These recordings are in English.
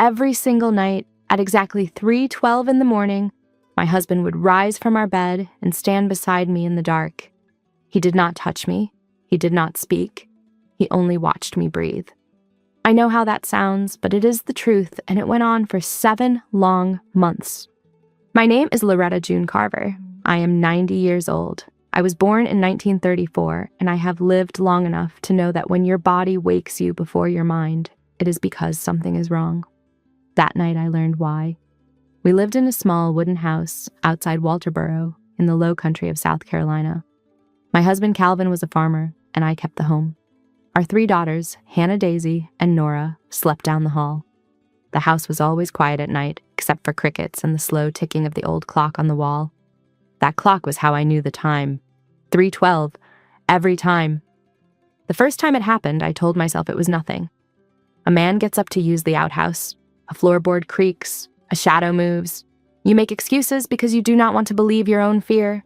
every single night, at exactly 3:12 in the morning, my husband would rise from our bed and stand beside me in the dark. He did not touch me. He did not speak. He only watched me breathe. I know how that sounds, but it is the truth, and it went on for 7 long months. My name is Loretta June Carver. I am 90 years old. I was born in 1934, and I have lived long enough to know that when your body wakes you before your mind, it is because something is wrong. That night I learned why. We lived in a small wooden house outside Walterboro in the low country of South Carolina. My husband Calvin was a farmer, and I kept the home. Our 3 daughters, Hannah, Daisy, and Nora, slept down the hall. The house was always quiet at night, except for crickets and the slow ticking of the old clock on the wall. That clock was how I knew the time. 3:12, every time. The first time it happened, I told myself it was nothing. A man gets up to use the outhouse. A floorboard creaks. A shadow moves. You make excuses because you do not want to believe your own fear.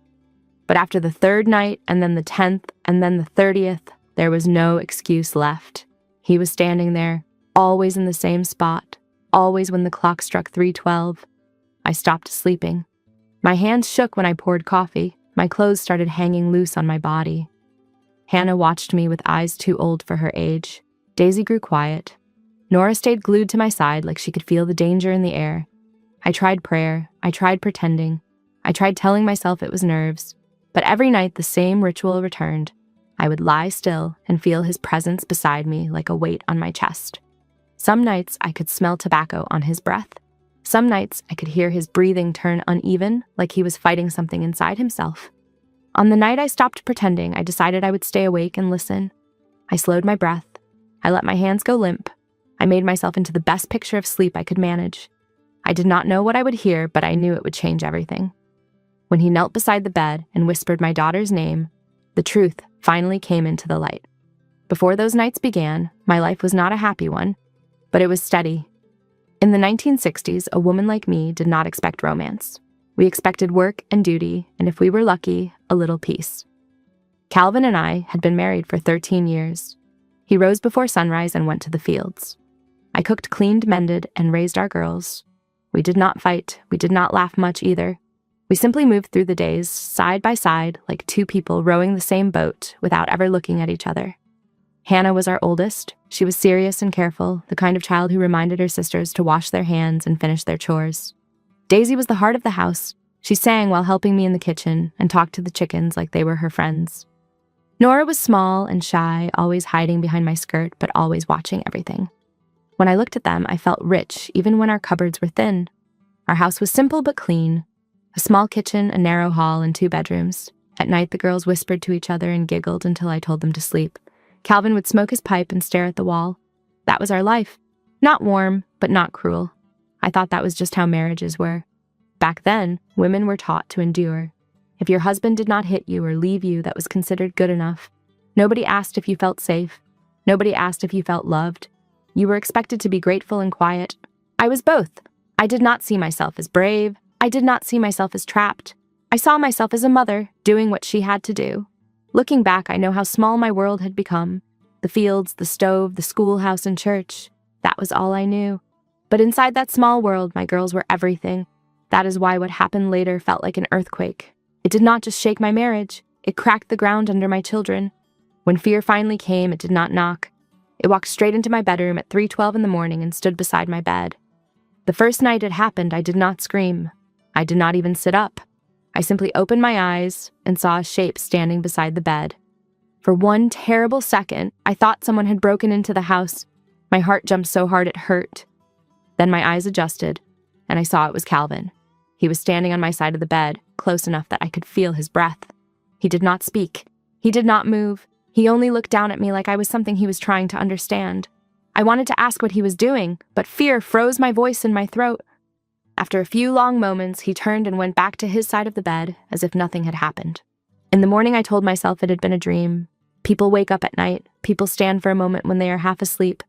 But after the 3rd night, and then the 10th, and then the 30th, there was no excuse left. He was standing there, always in the same spot, always when the clock struck 3:12. I stopped sleeping. My hands shook when I poured coffee. My clothes started hanging loose on my body. Hannah watched me with eyes too old for her age. Daisy grew quiet. Nora stayed glued to my side like she could feel the danger in the air. I tried prayer. I tried pretending. I tried telling myself it was nerves. But every night the same ritual returned. I would lie still and feel his presence beside me like a weight on my chest. Some nights I could smell tobacco on his breath. Some nights I could hear his breathing turn uneven, like he was fighting something inside himself. On the night I stopped pretending, I decided I would stay awake and listen. I slowed my breath. I let my hands go limp. I made myself into the best picture of sleep I could manage. I did not know what I would hear, but I knew it would change everything. When he knelt beside the bed and whispered my daughter's name, the truth finally came into the light. Before those nights began, my life was not a happy one, but it was steady. In the 1960s, a woman like me did not expect romance. We expected work and duty, and if we were lucky, a little peace. Calvin and I had been married for 13 years. He rose before sunrise and went to the fields. I cooked, cleaned, mended, and raised our girls. We did not fight. We did not laugh much either. We simply moved through the days, side by side, like 2 people rowing the same boat without ever looking at each other. Hannah was our oldest. She was serious and careful, the kind of child who reminded her sisters to wash their hands and finish their chores. Daisy was the heart of the house. She sang while helping me in the kitchen and talked to the chickens like they were her friends. Nora was small and shy, always hiding behind my skirt, but always watching everything. When I looked at them, I felt rich, even when our cupboards were thin. Our house was simple but clean. A small kitchen, a narrow hall, and 2 bedrooms. At night, the girls whispered to each other and giggled until I told them to sleep. Calvin would smoke his pipe and stare at the wall. That was our life. Not warm, but not cruel. I thought that was just how marriages were. Back then, women were taught to endure. If your husband did not hit you or leave you, that was considered good enough. Nobody asked if you felt safe. Nobody asked if you felt loved. You were expected to be grateful and quiet. I was both. I did not see myself as brave. I did not see myself as trapped. I saw myself as a mother, doing what she had to do. Looking back, I know how small my world had become. The fields, the stove, the schoolhouse and church. That was all I knew. But inside that small world, my girls were everything. That is why what happened later felt like an earthquake. It did not just shake my marriage. It cracked the ground under my children. When fear finally came, it did not knock. It walked straight into my bedroom at 3:12 in the morning and stood beside my bed. The first night it happened, I did not scream. I did not even sit up. I simply opened my eyes and saw a shape standing beside the bed. For one terrible second, I thought someone had broken into the house. My heart jumped so hard it hurt. Then my eyes adjusted, and I saw it was Calvin. He was standing on my side of the bed, close enough that I could feel his breath. He did not speak. He did not move. He only looked down at me like I was something he was trying to understand. I wanted to ask what he was doing, but fear froze my voice in my throat. After a few long moments, he turned and went back to his side of the bed, as if nothing had happened. In the morning, I told myself it had been a dream. People wake up at night. People stand for a moment when they are half asleep.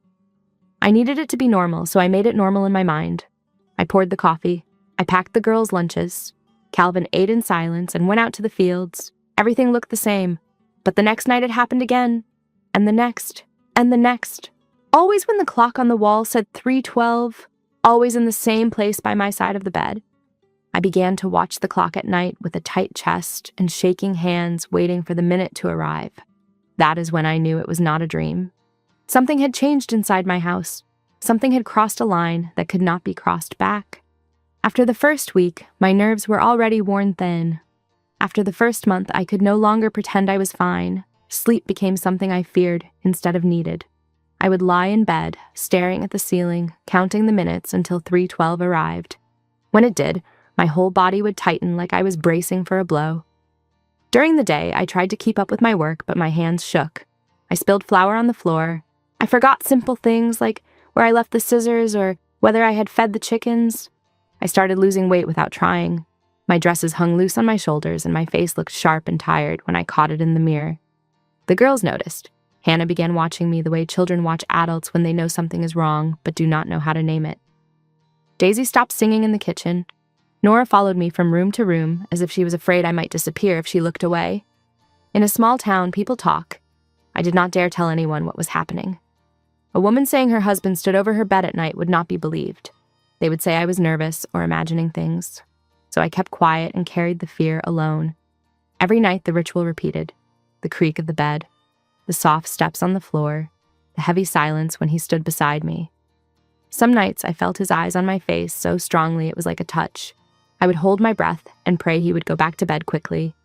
I needed it to be normal, so I made it normal in my mind. I poured the coffee. I packed the girls' lunches. Calvin ate in silence and went out to the fields. Everything looked the same. But the next night it happened again. And the next. And the next. Always when the clock on the wall said 3:12, always in the same place by my side of the bed. I began to watch the clock at night with a tight chest and shaking hands, waiting for the minute to arrive. That is when I knew it was not a dream. Something had changed inside my house. Something had crossed a line that could not be crossed back. After the first week, my nerves were already worn thin. After the first month, I could no longer pretend I was fine. Sleep became something I feared instead of needed. I would lie in bed, staring at the ceiling, counting the minutes until 3:12 arrived. When it did, my whole body would tighten like I was bracing for a blow. During the day, I tried to keep up with my work, but my hands shook. I spilled flour on the floor. I forgot simple things like where I left the scissors or whether I had fed the chickens. I started losing weight without trying. My dresses hung loose on my shoulders and my face looked sharp and tired when I caught it in the mirror. The girls noticed. Hannah began watching me the way children watch adults when they know something is wrong but do not know how to name it. Daisy stopped singing in the kitchen. Nora followed me from room to room as if she was afraid I might disappear if she looked away. In a small town, people talk. I did not dare tell anyone what was happening. A woman saying her husband stood over her bed at night would not be believed. They would say I was nervous or imagining things. So I kept quiet and carried the fear alone. Every night the ritual repeated. The creak of the bed, the soft steps on the floor, the heavy silence when he stood beside me. Some nights I felt his eyes on my face so strongly it was like a touch. I would hold my breath and pray he would go back to bed quickly.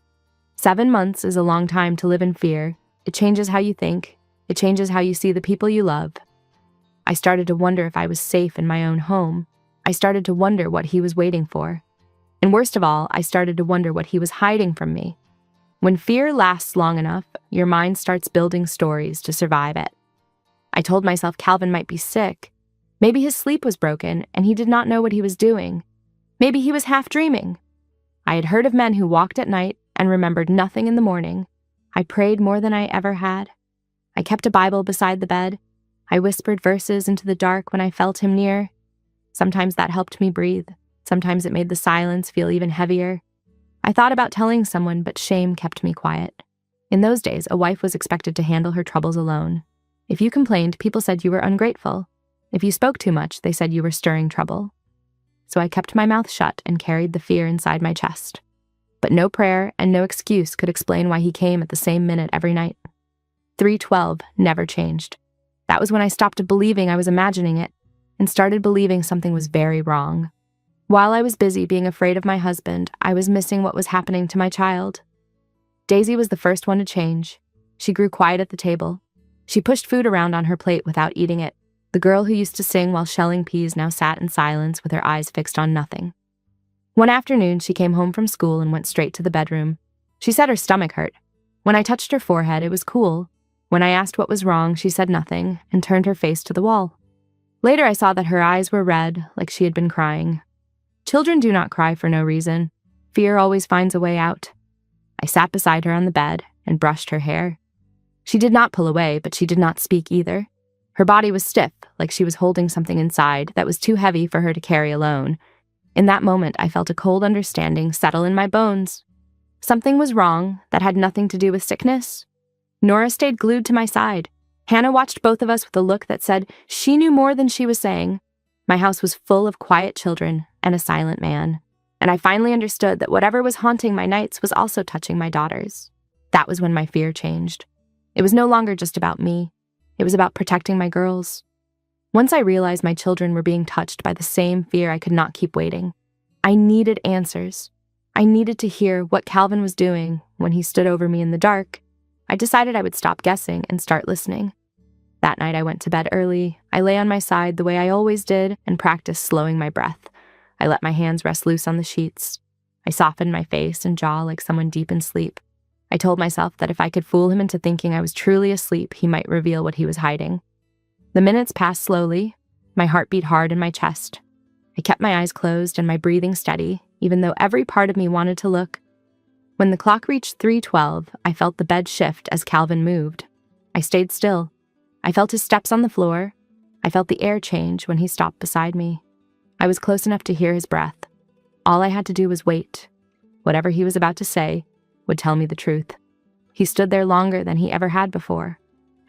7 months is a long time to live in fear. It changes how you think. It changes how you see the people you love. I started to wonder if I was safe in my own home. I started to wonder what he was waiting for. And worst of all, I started to wonder what he was hiding from me. When fear lasts long enough, your mind starts building stories to survive it. I told myself Calvin might be sick. Maybe his sleep was broken and he did not know what he was doing. Maybe he was half dreaming. I had heard of men who walked at night and remembered nothing in the morning. I prayed more than I ever had. I kept a Bible beside the bed. I whispered verses into the dark when I felt him near. Sometimes that helped me breathe. Sometimes it made the silence feel even heavier. I thought about telling someone, but shame kept me quiet. In those days, a wife was expected to handle her troubles alone. If you complained, people said you were ungrateful. If you spoke too much, they said you were stirring trouble. So I kept my mouth shut and carried the fear inside my chest. But no prayer and no excuse could explain why he came at the same minute every night. 3:12 never changed. That was when I stopped believing I was imagining it and started believing something was very wrong. While I was busy being afraid of my husband, I was missing what was happening to my child. Daisy was the first one to change. She grew quiet at the table. She pushed food around on her plate without eating it. The girl who used to sing while shelling peas now sat in silence with her eyes fixed on nothing. One afternoon, she came home from school and went straight to the bedroom. She said her stomach hurt. When I touched her forehead, it was cool. When I asked what was wrong, she said nothing and turned her face to the wall. Later, I saw that her eyes were red, like she had been crying. Children do not cry for no reason. Fear always finds a way out. I sat beside her on the bed and brushed her hair. She did not pull away, but she did not speak either. Her body was stiff, like she was holding something inside that was too heavy for her to carry alone. In that moment, I felt a cold understanding settle in my bones. Something was wrong that had nothing to do with sickness. Nora stayed glued to my side. Hannah watched both of us with a look that said she knew more than she was saying. My house was full of quiet children and a silent man. And I finally understood that whatever was haunting my nights was also touching my daughters. That was when my fear changed. It was no longer just about me. It was about protecting my girls. Once I realized my children were being touched by the same fear, I could not keep waiting. I needed answers. I needed to hear what Calvin was doing when he stood over me in the dark. I decided I would stop guessing and start listening. That night I went to bed early. I lay on my side the way I always did and practiced slowing my breath. I let my hands rest loose on the sheets. I softened my face and jaw like someone deep in sleep. I told myself that if I could fool him into thinking I was truly asleep, he might reveal what he was hiding. The minutes passed slowly. My heart beat hard in my chest. I kept my eyes closed and my breathing steady, even though every part of me wanted to look. When the clock reached 3:12, I felt the bed shift as Calvin moved. I stayed still. I felt his steps on the floor. I felt the air change when he stopped beside me. I was close enough to hear his breath. All I had to do was wait. Whatever he was about to say would tell me the truth. He stood there longer than he ever had before.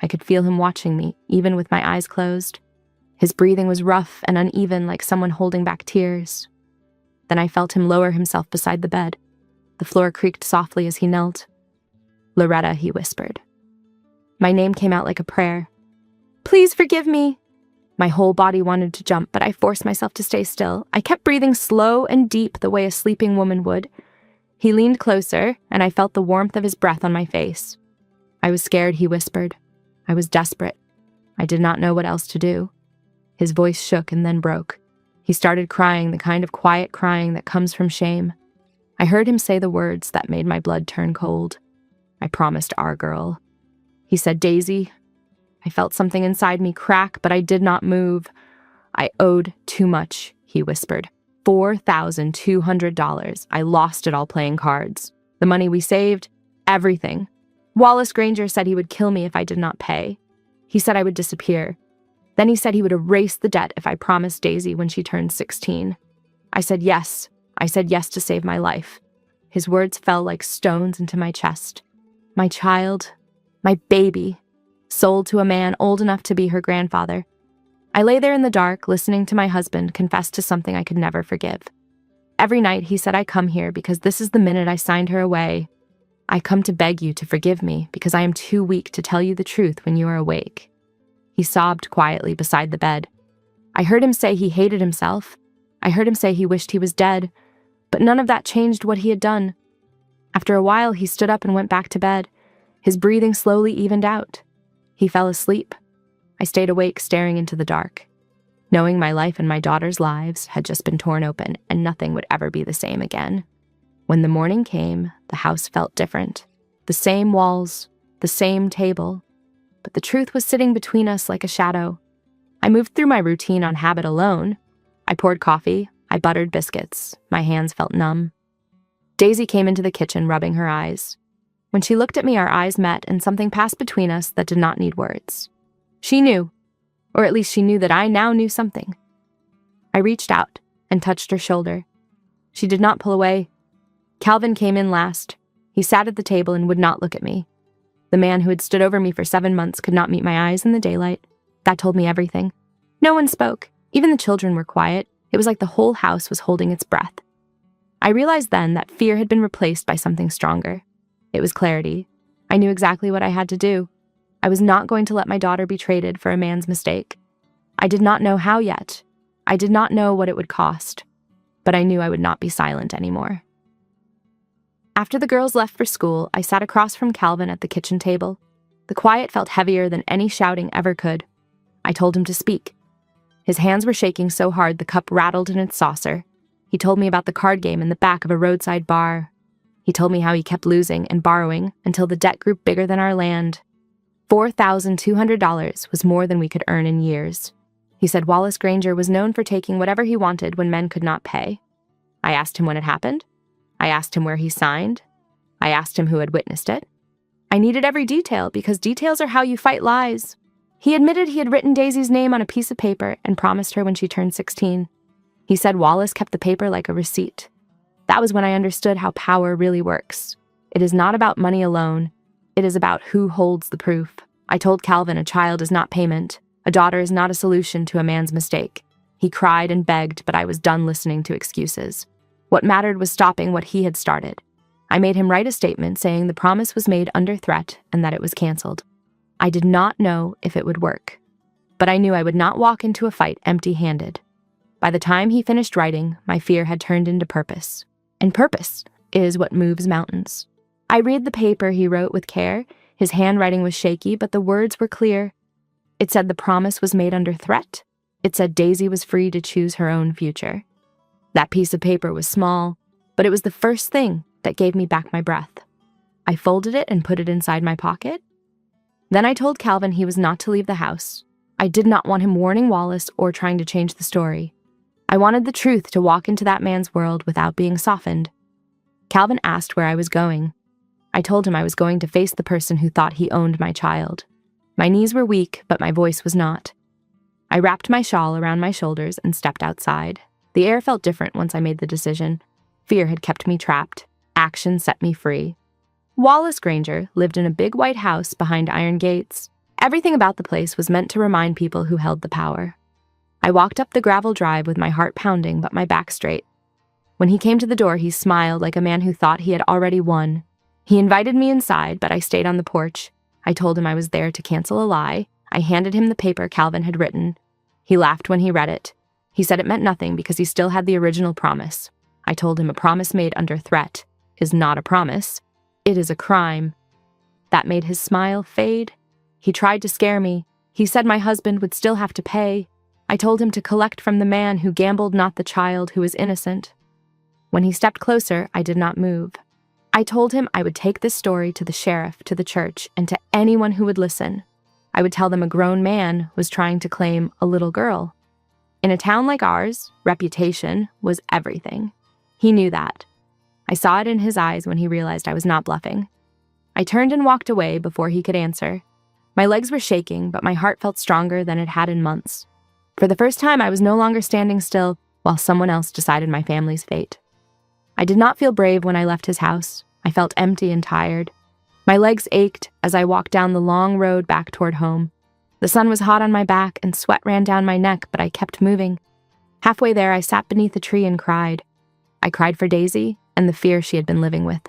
I could feel him watching me, even with my eyes closed. His breathing was rough and uneven, like someone holding back tears. Then I felt him lower himself beside the bed. The floor creaked softly as he knelt. "Loretta," he whispered. My name came out like a prayer. "Please forgive me." My whole body wanted to jump, but I forced myself to stay still. I kept breathing slow and deep the way a sleeping woman would. He leaned closer, and I felt the warmth of his breath on my face. "I was scared," he whispered. I was desperate. I did not know what else to do. His voice shook and then broke. He started crying, the kind of quiet crying that comes from shame. I heard him say the words that made my blood turn cold. "I promised our girl." He said, "Daisy." I felt something inside me crack, but I did not move. "I owed too much," he whispered. $4,200. I lost it all playing cards. The money we saved, everything. Wallace Granger said he would kill me if I did not pay. He said I would disappear. Then he said he would erase the debt if I promised Daisy when she turned 16. I said yes. I said yes to save my life. His words fell like stones into my chest. My child, my baby, sold to a man old enough to be her grandfather. I lay there in the dark, listening to my husband confess to something I could never forgive. Every night he said, "I come here because this is the minute I signed her away. I come to beg you to forgive me because I am too weak to tell you the truth when you are awake." He sobbed quietly beside the bed. I heard him say he hated himself. I heard him say he wished he was dead, but none of that changed what he had done. After a while, he stood up and went back to bed. His breathing slowly evened out. He fell asleep. I stayed awake, staring into the dark, knowing my life and my daughter's lives had just been torn open and nothing would ever be the same again. When the morning came, the house felt different. The same walls, the same table, but the truth was sitting between us like a shadow. I moved through my routine on habit alone. I poured coffee. I buttered biscuits. My hands felt numb. Daisy came into the kitchen, rubbing her eyes. When she looked at me, our eyes met, and something passed between us that did not need words. She knew, or at least she knew that I now knew something. I reached out and touched her shoulder. She did not pull away. Calvin came in last. He sat at the table and would not look at me. The man who had stood over me for 7 months could not meet my eyes in the daylight. That told me everything. No one spoke. Even the children were quiet. It was like the whole house was holding its breath. I realized then that fear had been replaced by something stronger. It was clarity. I knew exactly what I had to do. I was not going to let my daughter be traded for a man's mistake. I did not know how yet. I did not know what it would cost. But I knew I would not be silent anymore. After the girls left for school, I sat across from Calvin at the kitchen table. The quiet felt heavier than any shouting ever could. I told him to speak. His hands were shaking so hard the cup rattled in its saucer. He told me about the card game in the back of a roadside bar. He told me how he kept losing and borrowing until the debt grew bigger than our land. $4,200 was more than we could earn in years. He said Wallace Granger was known for taking whatever he wanted when men could not pay. I asked him when it happened. I asked him where he signed. I asked him who had witnessed it. I needed every detail because details are how you fight lies. He admitted he had written Daisy's name on a piece of paper and promised her when she turned 16. He said Wallace kept the paper like a receipt. That was when I understood how power really works. It is not about money alone. It is about who holds the proof. I told Calvin a child is not payment. A daughter is not a solution to a man's mistake. He cried and begged, but I was done listening to excuses. What mattered was stopping what he had started. I made him write a statement saying the promise was made under threat and that it was canceled. I did not know if it would work, but I knew I would not walk into a fight empty-handed. By the time he finished writing, my fear had turned into purpose. And purpose is what moves mountains. I read the paper he wrote with care. His handwriting was shaky, but the words were clear. It said the promise was made under threat. It said Daisy was free to choose her own future. That piece of paper was small, but it was the first thing that gave me back my breath. I folded it and put it inside my pocket. Then I told Calvin he was not to leave the house. I did not want him warning Wallace or trying to change the story. I wanted the truth to walk into that man's world without being softened. Calvin asked where I was going. I told him I was going to face the person who thought he owned my child. My knees were weak, but my voice was not. I wrapped my shawl around my shoulders and stepped outside. The air felt different once I made the decision. Fear had kept me trapped. Action set me free. Wallace Granger lived in a big white house behind iron gates. Everything about the place was meant to remind people who held the power. I walked up the gravel drive with my heart pounding but my back straight. When he came to the door, he smiled like a man who thought he had already won. He invited me inside, but I stayed on the porch. I told him I was there to cancel a lie. I handed him the paper Calvin had written. He laughed when he read it. He said it meant nothing because he still had the original promise. I told him a promise made under threat is not a promise. It is a crime. That made his smile fade. He tried to scare me. He said my husband would still have to pay. I told him to collect from the man who gambled, not the child who was innocent. When he stepped closer, I did not move. I told him I would take this story to the sheriff, to the church, and to anyone who would listen. I would tell them a grown man was trying to claim a little girl. In a town like ours, reputation was everything. He knew that. I saw it in his eyes when he realized I was not bluffing. I turned and walked away before he could answer. My legs were shaking, but my heart felt stronger than it had in months. For the first time, I was no longer standing still while someone else decided my family's fate. I did not feel brave when I left his house. I felt empty and tired. My legs ached as I walked down the long road back toward home. The sun was hot on my back and sweat ran down my neck, but I kept moving. Halfway there, I sat beneath a tree and cried. I cried for Daisy and the fear she had been living with.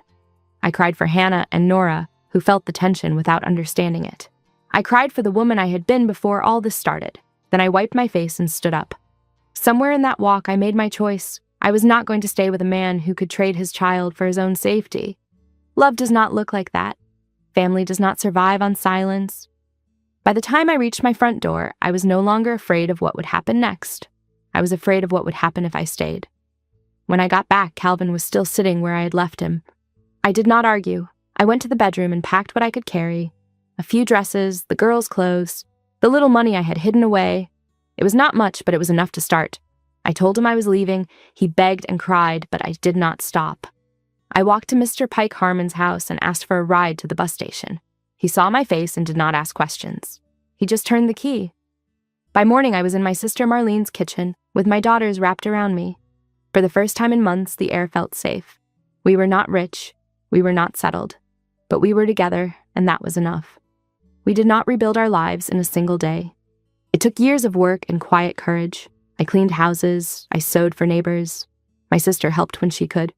I cried for Hannah and Nora, who felt the tension without understanding it. I cried for the woman I had been before all this started. Then I wiped my face and stood up. Somewhere in that walk, I made my choice. I was not going to stay with a man who could trade his child for his own safety. Love does not look like that. Family does not survive on silence. By the time I reached my front door, I was no longer afraid of what would happen next. I was afraid of what would happen if I stayed. When I got back, Calvin was still sitting where I had left him. I did not argue. I went to the bedroom and packed what I could carry. A few dresses, the girls' clothes, the little money I had hidden away. It was not much, but it was enough to start. I told him I was leaving. He begged and cried, but I did not stop. I walked to Mr. Pike Harmon's house and asked for a ride to the bus station. He saw my face and did not ask questions. He just turned the key. By morning, I was in my sister Marlene's kitchen, with my daughters wrapped around me. For the first time in months, the air felt safe. We were not rich. We were not settled. But we were together, and that was enough. We did not rebuild our lives in a single day. It took years of work and quiet courage. I cleaned houses. I sewed for neighbors. My sister helped when she could.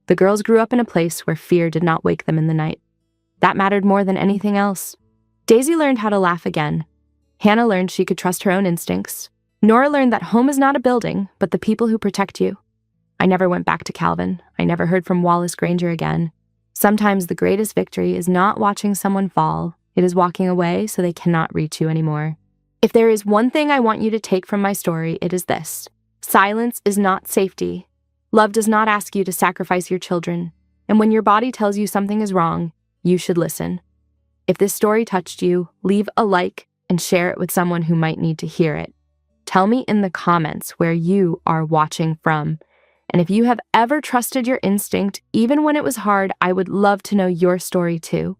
The girls grew up in a place where fear did not wake them in the night. That mattered more than anything else. Daisy learned how to laugh again. Hannah learned she could trust her own instincts. Nora learned that home is not a building, but the people who protect you. I never went back to Calvin. I never heard from Wallace Granger again. Sometimes the greatest victory is not watching someone fall. It is walking away so they cannot reach you anymore. If there is one thing I want you to take from my story, it is this. Silence is not safety. Love does not ask you to sacrifice your children. And when your body tells you something is wrong, you should listen. If this story touched you, leave a like and share it with someone who might need to hear it. Tell me in the comments where you are watching from. And if you have ever trusted your instinct, even when it was hard, I would love to know your story too.